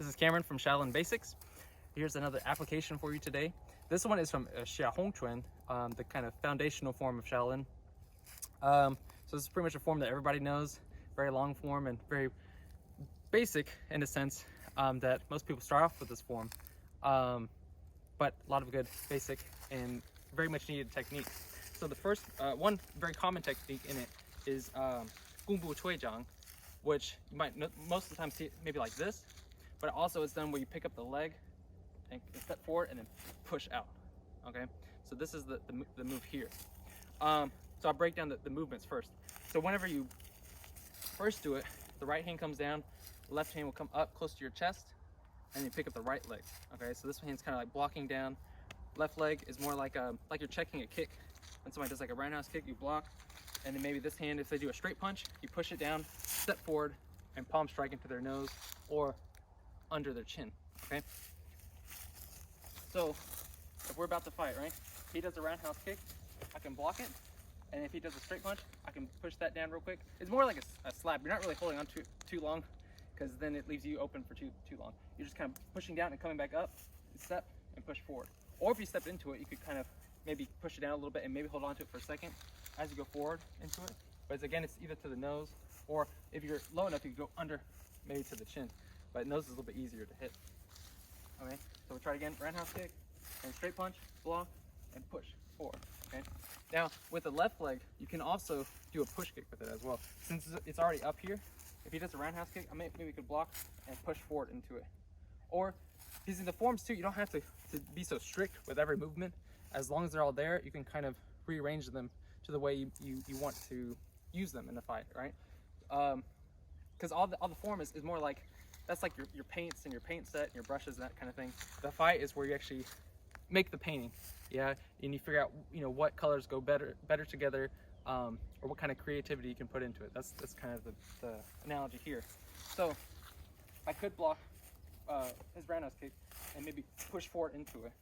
This is Cameron from ShaolinBasics. Here's another application for you today. This one is from Xiao Hong Quan, the kind of foundational form of Shaolin. So this is pretty much a form that everybody knows, very long form and very basic in a sense, that most people start off with this form. But a lot of good basic and very much needed technique. So the first, one very common technique in it is弓步推掌, which you might most of the time see it maybe like this, but also it's done where you pick up the leg and step forward and then push out. Okay, so this is the move here. So I'll break down the movements first. So whenever you first do it, the right hand comes down, left hand will come up close to your chest, and you pick up the right leg. Okay, so this hand's kind of like blocking down. Left leg is more like you're checking a kick. When somebody does like a roundhouse kick, you block, and then maybe this hand, if they do a straight punch, you push it down, step forward, and palm strike into their nose or under their chin. Okay. So if we're about to fight, right? If he does a roundhouse kick, I can block it, and if he does a straight punch, I can push that down real quick. It's more like a slap. You're not really holding on too long, because then it leaves you open for too long. You're just kind of pushing down and coming back up, step and push forward. Or if you step into it, you could kind of maybe push it down a little bit and maybe hold on to it for a second as you go forward into it. But again, it's either to the nose, or if you're low enough, you can go under, maybe to the chin. But nose is a little bit easier to hit. Okay, so we'll try it again. Roundhouse kick, and straight punch, block, and push forward. Okay. Now with the left leg, you can also do a push kick with it as well. Since it's already up here, if he does a roundhouse kick, maybe we could block and push forward into it. Or using the forms too, you don't have to be so strict with every movement. As long as they're all there, you can kind of rearrange them to the way you want to use them in the fight, right? Because all the form is more like, that's like your paints and your paint set and your brushes and that kind of thing. The fight is where you actually make the painting, yeah, and you figure out what colors go better together, or what kind of creativity you can put into it. That's kind of the analogy here. So I could block his roundhouse kick and maybe push forward into it,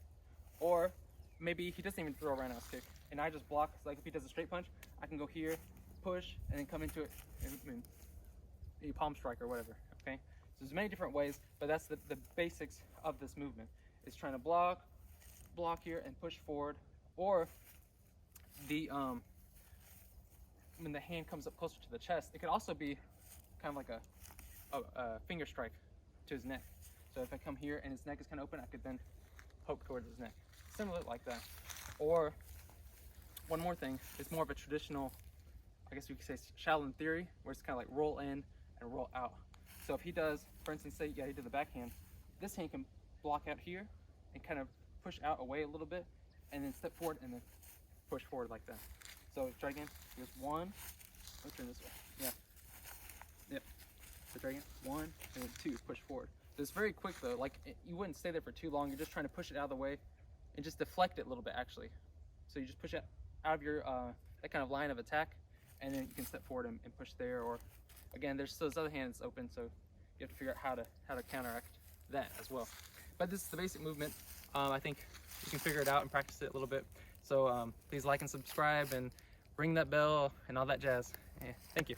or maybe he doesn't even throw a roundhouse kick and I just block. So like if he does a straight punch, I can go here, push, and then come into it and you palm strike or whatever. Okay, so there's many different ways, but that's the basics of this movement. Is trying to block here and push forward, or when the hand comes up closer to the chest, it could also be kind of like a finger strike to his neck. So if I come here and his neck is kind of open, I could then poke towards his neck, similar like that. Or one more thing, it's more of a traditional, I guess you could say, Shaolin theory, where it's kind of like roll in and roll out. So if he does, for instance, say he did the backhand, this hand can block out here and kind of push out away a little bit, and then step forward and then push forward like that. So try again. Here's one. Let's turn this way. Yeah. Yep. So try again. One and then two. Push forward. So it's very quick though. Like you wouldn't stay there for too long. You're just trying to push it out of the way and just deflect it a little bit actually. So you just push it out of your that kind of line of attack, and then you can step forward and push there. Or again, there's those other hands open, so you have to figure out how to counteract that as well. But this is the basic movement. I think you can figure it out and practice it a little bit. So please like and subscribe and ring that bell and all that jazz. Yeah, thank you.